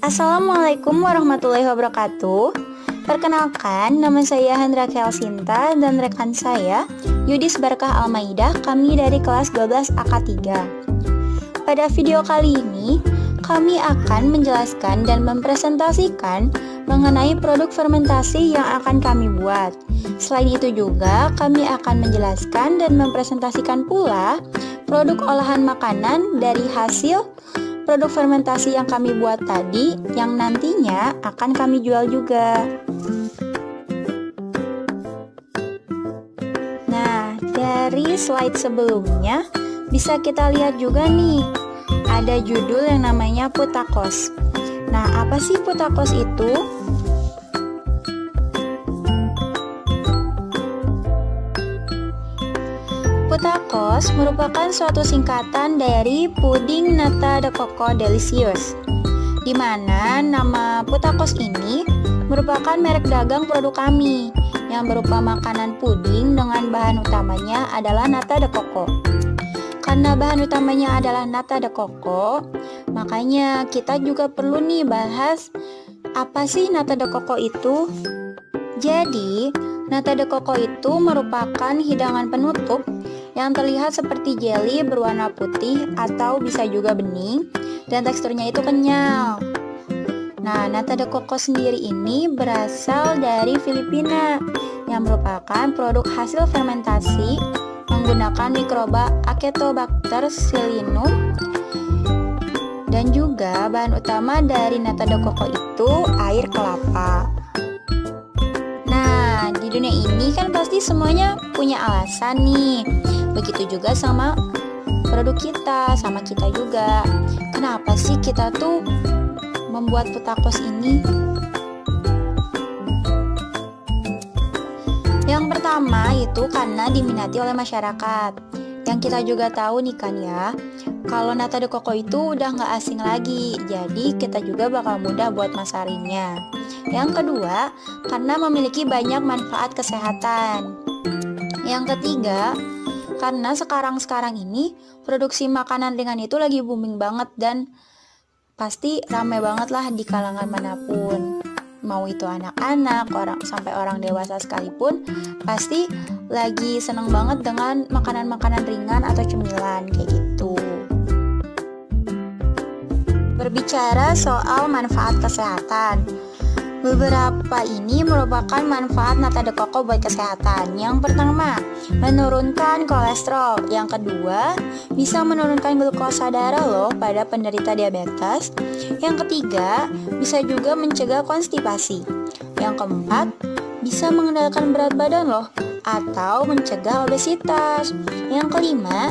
Assalamualaikum warahmatullahi wabarakatuh. Perkenalkan, nama saya Hendra Kelsinta dan rekan saya Yudis Barkah Almaidah, kami dari kelas 12 AK3. Pada video kali ini, kami akan menjelaskan dan mempresentasikan mengenai produk fermentasi yang akan kami buat. Selain itu juga, kami akan menjelaskan dan mempresentasikan pula produk olahan makanan dari hasil produk fermentasi yang kami buat tadi, yang nantinya akan kami jual juga. Nah, dari slide sebelumnya bisa kita lihat juga nih, ada judul yang namanya Putakos. Nah, apa sih Putakos itu? Putakos merupakan suatu singkatan dari puding nata de coco delicious, di mana nama Putakos ini merupakan merek dagang produk kami yang berupa makanan puding dengan bahan utamanya adalah nata de coco. Karena bahan utamanya adalah nata de coco, makanya kita juga perlu nih bahas apa sih nata de coco itu. Jadi, nata de coco itu merupakan hidangan penutup yang terlihat seperti jelly berwarna putih atau bisa juga bening, dan teksturnya itu kenyal. Nah, nata de coco sendiri ini berasal dari Filipina yang merupakan produk hasil fermentasi menggunakan mikroba Acetobacter pseudomonas, dan juga bahan utama dari nata de coco itu air kelapa. Nah, di dunia ini kan pasti semuanya punya alasan nih. Begitu juga sama produk kita, sama kita juga. Kenapa sih kita tuh membuat Putakos ini? Yang pertama itu karena diminati oleh masyarakat. Yang kita juga tahu nih kan ya, kalau nata de coco itu udah nggak asing lagi, jadi kita juga bakal mudah buat masarinnya. Yang kedua, karena memiliki banyak manfaat kesehatan. Yang ketiga, karena sekarang ini produksi makanan ringan itu lagi booming banget dan pasti ramai banget lah di kalangan manapun. Mau itu anak-anak, sampai orang dewasa sekalipun pasti lagi seneng banget dengan makanan-makanan ringan atau cemilan kayak gitu. Berbicara soal manfaat kesehatan, beberapa ini merupakan manfaat nata de coco buat kesehatan. Yang pertama, menurunkan kolesterol. Yang kedua, bisa menurunkan glukosa darah loh pada penderita diabetes. Yang ketiga, bisa juga mencegah konstipasi. Yang keempat, bisa mengendalikan berat badan loh, atau mencegah obesitas. Yang kelima,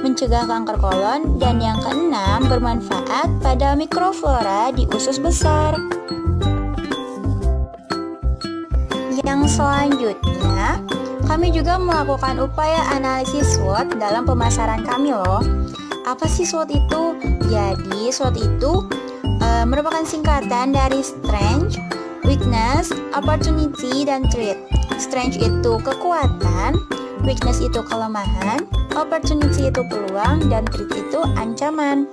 mencegah kanker kolon. Dan yang keenam, bermanfaat pada mikroflora di usus besar. Yang selanjutnya, kami juga melakukan upaya analisis SWOT dalam pemasaran kami loh. Apa sih SWOT itu? Jadi SWOT itu merupakan singkatan dari Strength, Weakness, Opportunity, dan Threat. Strength itu kekuatan, Weakness itu kelemahan, Opportunity itu peluang, dan Threat itu ancaman.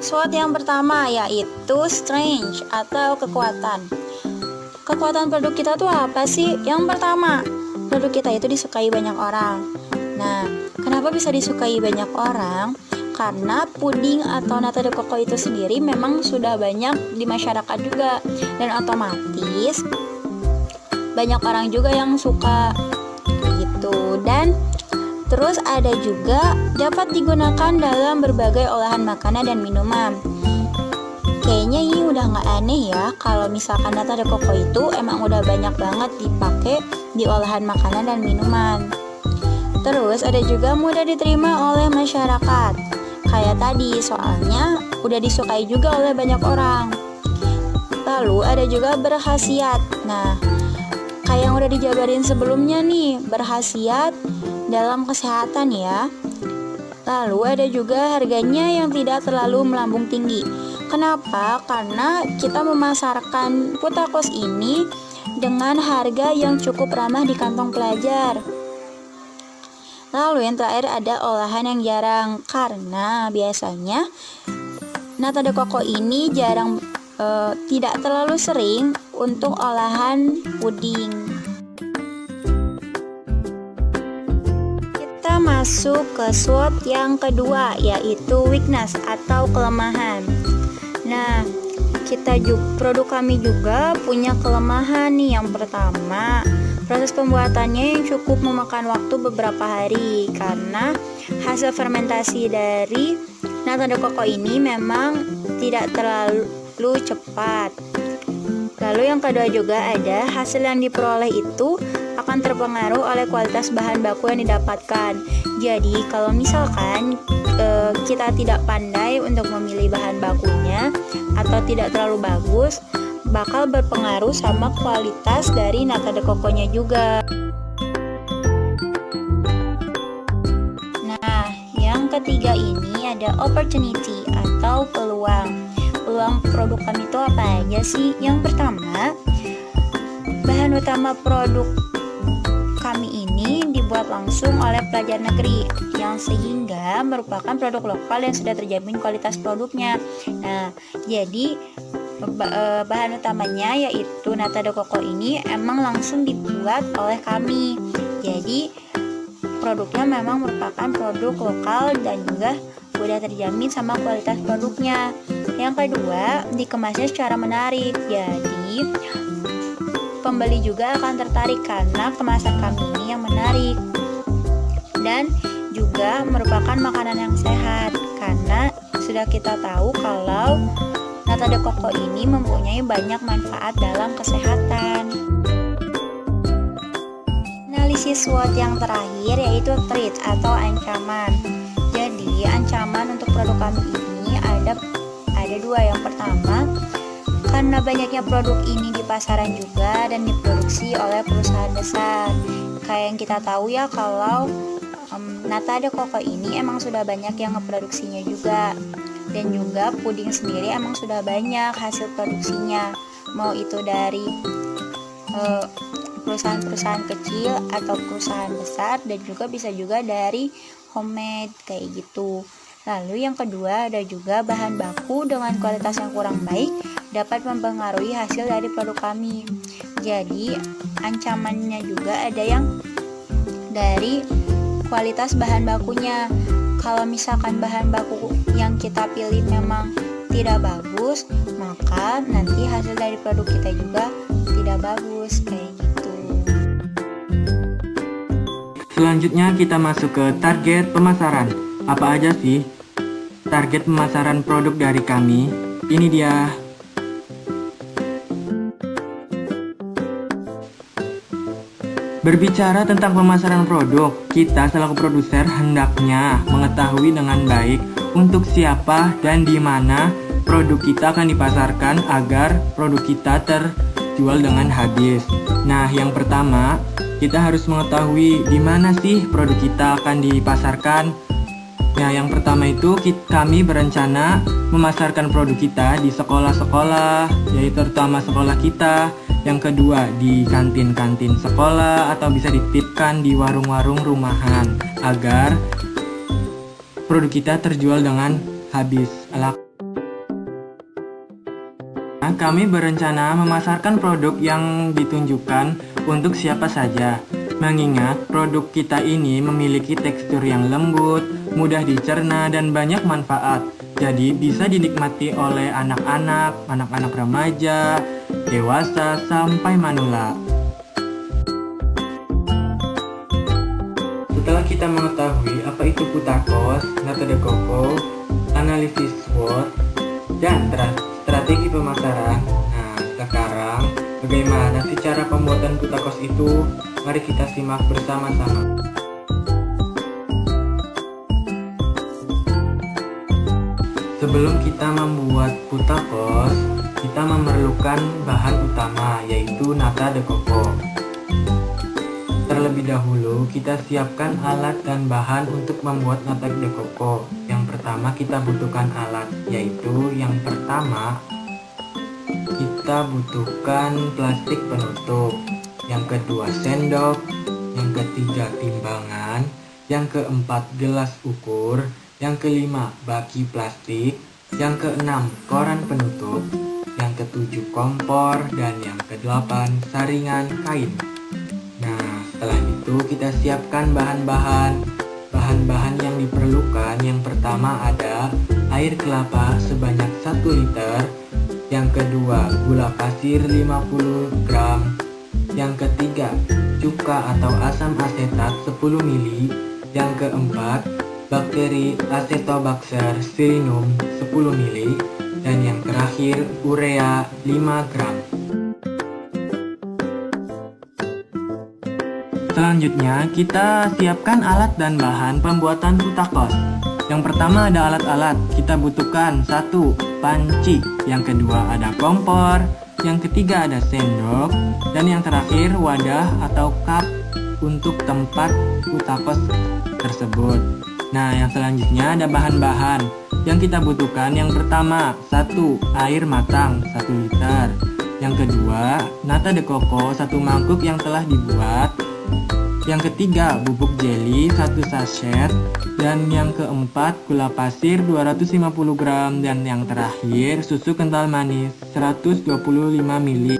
SWOT yang pertama yaitu Strength atau kekuatan. Kekuatan produk kita tuh apa sih? Yang pertama, produk kita itu disukai banyak orang. Nah, kenapa bisa disukai banyak orang? Karena puding atau nata de coco itu sendiri memang sudah banyak di masyarakat juga, dan otomatis banyak orang juga yang suka gitu. Dan terus ada juga dapat digunakan dalam berbagai olahan makanan dan minuman. Kayaknya ini udah nggak aneh ya kalau misalkan nata de coco itu emang udah banyak banget dipakai di olahan makanan dan minuman. Terus ada juga mudah diterima oleh masyarakat. Kayak tadi, soalnya udah disukai juga oleh banyak orang. Lalu ada juga berkhasiat. Nah, kayak yang udah dijabarin sebelumnya nih, berkhasiat dalam kesehatan ya. Lalu ada juga harganya yang tidak terlalu melambung tinggi. Kenapa? Karena kita memasarkan Putakos ini dengan harga yang cukup ramah di kantong pelajar. Lalu yang terakhir ada olahan yang jarang, karena biasanya nata de coco ini tidak terlalu sering untuk olahan puding. Kita masuk ke SWOT yang kedua, yaitu weakness atau kelemahan. Nah, produk kami juga punya kelemahan nih. Yang pertama, proses pembuatannya yang cukup memakan waktu beberapa hari karena hasil fermentasi dari nata de coco ini memang tidak terlalu cepat. Lalu yang kedua juga ada hasil yang diperoleh itu akan terpengaruh oleh kualitas bahan baku yang didapatkan. Jadi kalau misalkan kita tidak pandai untuk memilih bahan bakunya atau tidak terlalu bagus, bakal berpengaruh sama kualitas dari nata de coco-nya juga. Nah, yang ketiga ini ada opportunity atau peluang. Peluang produk kami itu apa aja sih? Yang pertama, bahan utama produk kami ini dibuat langsung oleh pelajar negeri, yang sehingga merupakan produk lokal yang sudah terjamin kualitas produknya. Nah, jadi bahan utamanya yaitu nata de coco ini emang langsung dibuat oleh kami. Jadi produknya memang merupakan produk lokal dan juga udah terjamin sama kualitas produknya. Yang kedua, dikemasnya secara menarik. Jadi pembeli juga akan tertarik karena kemasan kami ini yang menarik. Dan juga merupakan makanan yang sehat karena sudah kita tahu kalau nata de coco ini mempunyai banyak manfaat dalam kesehatan. Analisis SWOT yang terakhir yaitu threat atau ancaman. Jadi ancaman untuk produk kami ini ada dua. Yang pertama, karena banyaknya produk ini di pasaran juga dan diproduksi oleh perusahaan besar. Kayak yang kita tahu ya, kalau nata de coco ini emang sudah banyak yang ngeproduksinya juga. Dan juga puding sendiri emang sudah banyak hasil produksinya, mau itu dari perusahaan-perusahaan kecil atau perusahaan besar, dan juga bisa juga dari homemade kayak gitu. Lalu yang kedua ada juga bahan baku dengan kualitas yang kurang baik dapat mempengaruhi hasil dari produk kami. Jadi ancamannya juga ada yang dari kualitas bahan bakunya. Kalau misalkan bahan baku yang kita pilih memang tidak bagus, maka nanti hasil dari produk kita juga tidak bagus kayak gitu. Selanjutnya kita masuk ke target pemasaran. Apa aja sih target pemasaran produk dari kami? Ini dia. Berbicara tentang pemasaran produk, kita selaku produser hendaknya mengetahui dengan baik untuk siapa dan di mana produk kita akan dipasarkan agar produk kita terjual dengan habis. Nah, yang pertama, kita harus mengetahui di mana sih produk kita akan dipasarkan. Nah, yang pertama itu kami berencana memasarkan produk kita di sekolah-sekolah, yaitu terutama sekolah kita. Yang kedua, di kantin-kantin sekolah atau bisa dititipkan di warung-warung rumahan agar produk kita terjual dengan habis. Nah, kami berencana memasarkan produk yang ditunjukkan untuk siapa saja. Mengingat produk kita ini memiliki tekstur yang lembut, mudah dicerna, dan banyak manfaat. Jadi bisa dinikmati oleh anak-anak, anak-anak remaja, dewasa, sampai manula. Setelah kita mengetahui apa itu Putakos, nata de coco, analisis SWOT, dan strategi pemasaran. Nah, sekarang bagaimana sih cara pembuatan Putakos itu? Mari kita simak bersama-sama. Sebelum kita membuat Putakos, kita memerlukan bahan utama, yaitu nata de coco. Terlebih dahulu, kita siapkan alat dan bahan untuk membuat nata de coco. Yang pertama kita butuhkan alat, yaitu yang pertama kita butuhkan plastik penutup, yang kedua sendok, yang ketiga timbangan, yang keempat gelas ukur, yang kelima baki plastik, Yang keenam, koran penutup. Yang ketujuh, kompor. Dan yang kedelapan, saringan kain. Nah, setelah itu kita siapkan bahan-bahan. Bahan-bahan yang diperlukan, yang pertama ada air kelapa sebanyak 1 liter. Yang kedua, gula pasir 50 gram. Yang ketiga, cuka atau asam asetat 10 mili. Yang keempat, bakteri Acetobacter sillinum 10 mili. Dan yang terakhir, urea 5 gram. Selanjutnya, kita siapkan alat dan bahan pembuatan putakos. Yang pertama ada alat-alat. Kita butuhkan 1. Panci. Yang kedua ada kompor. Yang ketiga ada sendok. Dan yang terakhir wadah atau cup untuk tempat putakos tersebut. Nah, yang selanjutnya ada bahan-bahan yang kita butuhkan. Yang pertama, 1. Air matang 1 liter. Yang kedua, nata de coco 1 mangkuk yang telah dibuat. Yang ketiga, bubuk jeli 1 sachet. Dan yang keempat, gula pasir 250 gram. Dan yang terakhir, susu kental manis 125 ml.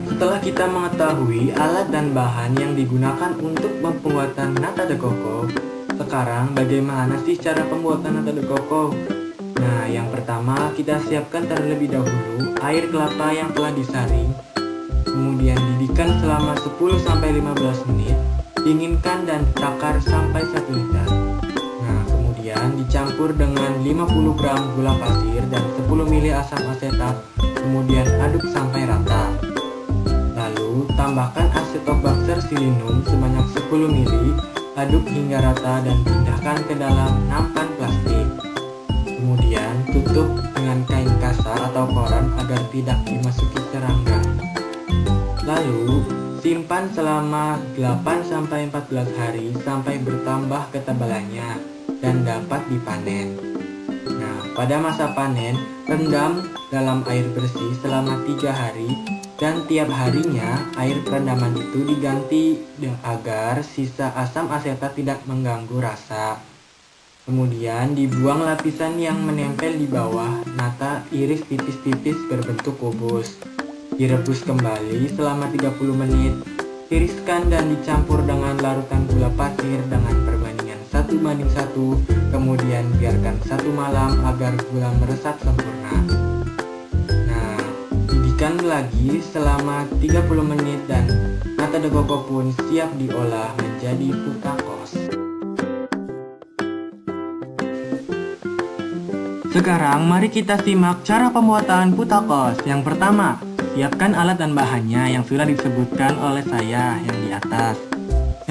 Setelah kita mengetahui alat dan bahan yang digunakan untuk pembuatan nata de coco, sekarang bagaimana sih cara pembuatan nata de coco? Nah, yang pertama kita siapkan terlebih dahulu air kelapa yang telah disaring. Kemudian didihkan selama 10-15 menit, dinginkan dan takar sampai 1 liter. Nah, kemudian dicampur dengan 50 gram gula pasir dan 10 ml asam asetat, kemudian aduk sampai rata. Lalu, tambahkan Acetobacter sillinum sebanyak 10 ml, aduk hingga rata dan pindahkan ke dalam nampan plastik. Kemudian, tutup dengan kain kasar atau koran agar tidak dimasuki serangga. Lalu, simpan selama 8-14 hari sampai bertambah ketebalannya dan dapat dipanen. Nah, pada masa panen, rendam dalam air bersih selama 3 hari dan tiap harinya air perendaman itu diganti agar sisa asam asetat tidak mengganggu rasa. Kemudian dibuang lapisan yang menempel di bawah nata, iris tipis-tipis berbentuk kubus. Direbus kembali selama 30 menit, tiriskan dan dicampur dengan larutan gula pasir dengan perbandingan 1:1, kemudian biarkan 1 malam agar gula meresap sempurna. Nah, didihkan lagi selama 30 menit dan nata de coco pun siap diolah menjadi putakos. Sekarang mari kita simak cara pembuatan putakos. Yang pertama, siapkan alat dan bahannya yang sudah disebutkan oleh saya yang di atas.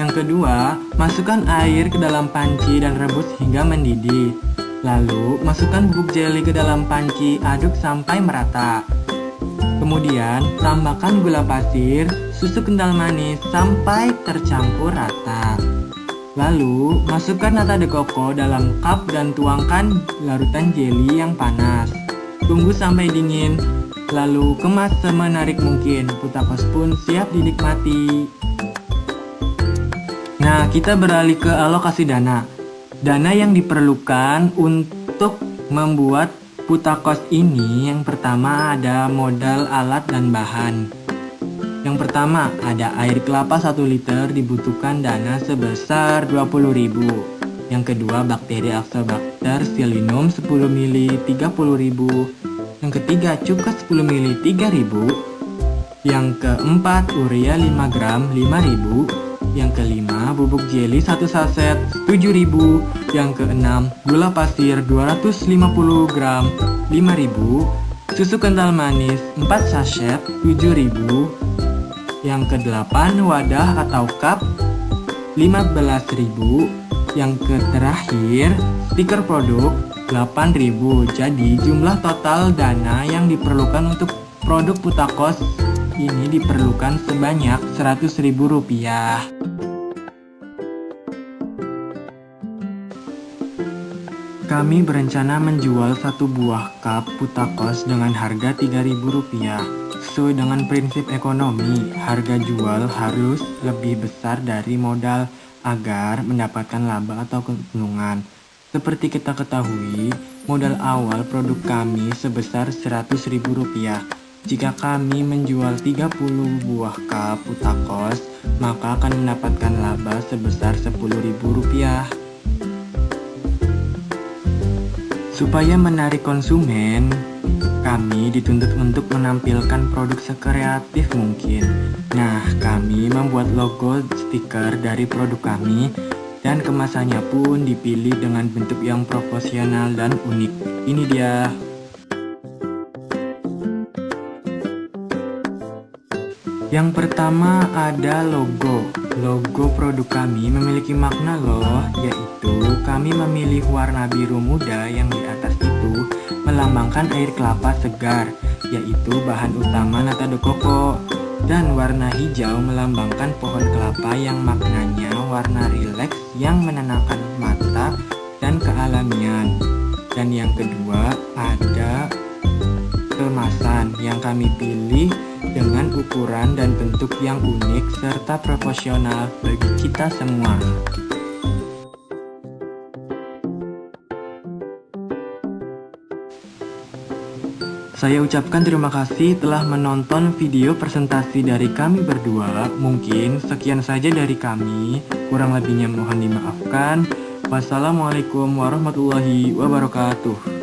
Yang kedua, masukkan air ke dalam panci dan rebus hingga mendidih. Lalu, masukkan bubuk jeli ke dalam panci, aduk sampai merata. Kemudian, tambahkan gula pasir, susu kental manis sampai tercampur rata. Lalu, masukkan nata de coco dalam cup dan tuangkan larutan jeli yang panas. Tunggu sampai dingin. Lalu kemas semenarik mungkin, putakos pun siap dinikmati. Nah, kita beralih ke alokasi dana. Dana yang diperlukan untuk membuat putakos ini, yang pertama ada modal alat dan bahan. Yang pertama ada air kelapa 1 liter, dibutuhkan dana sebesar 20.000. Yang kedua bakteri Acetobacter sillinum 10 ml 30.000. Yang ketiga cuka 10 ml 3.000. Yang keempat urea 5 gram 5.000. Yang kelima bubuk jeli 1 saset 7.000. Yang keenam gula pasir 250 gram 5.000. Susu kental manis 4 sachet 7.000. Yang kedelapan wadah atau cup 15.000. Yang terakhir stiker produk 8.000. Jadi jumlah total dana yang diperlukan untuk produk putakos ini diperlukan sebanyak Rp100.000. Kami berencana menjual 1 buah cup putakos dengan harga Rp3.000. Sesuai dengan prinsip ekonomi, harga jual harus lebih besar dari modal agar mendapatkan laba atau keuntungan. Seperti kita ketahui, modal awal produk kami sebesar Rp100.000. Jika kami menjual 30 buah cup Putakos, maka akan mendapatkan laba sebesar Rp10.000. Supaya menarik konsumen, kami dituntut untuk menampilkan produk sekreatif mungkin. Nah, kami membuat logo stiker dari produk kami dan kemasannya pun dipilih dengan bentuk yang proporsional dan unik. Ini dia. Yang pertama ada logo. Logo produk kami memiliki makna loh, yaitu kami memilih warna biru muda yang di atas itu melambangkan air kelapa segar, yaitu bahan utama nata de coco. Dan warna hijau melambangkan pohon kelapa yang maknanya warna rileks yang menenangkan mata dan kealamian. Dan yang kedua ada kemasan yang kami pilih dengan ukuran dan bentuk yang unik serta proporsional bagi kita semua. Saya ucapkan terima kasih telah menonton video presentasi dari kami berdua. Mungkin sekian saja dari kami, kurang lebihnya mohon dimaafkan. Wassalamualaikum warahmatullahi wabarakatuh.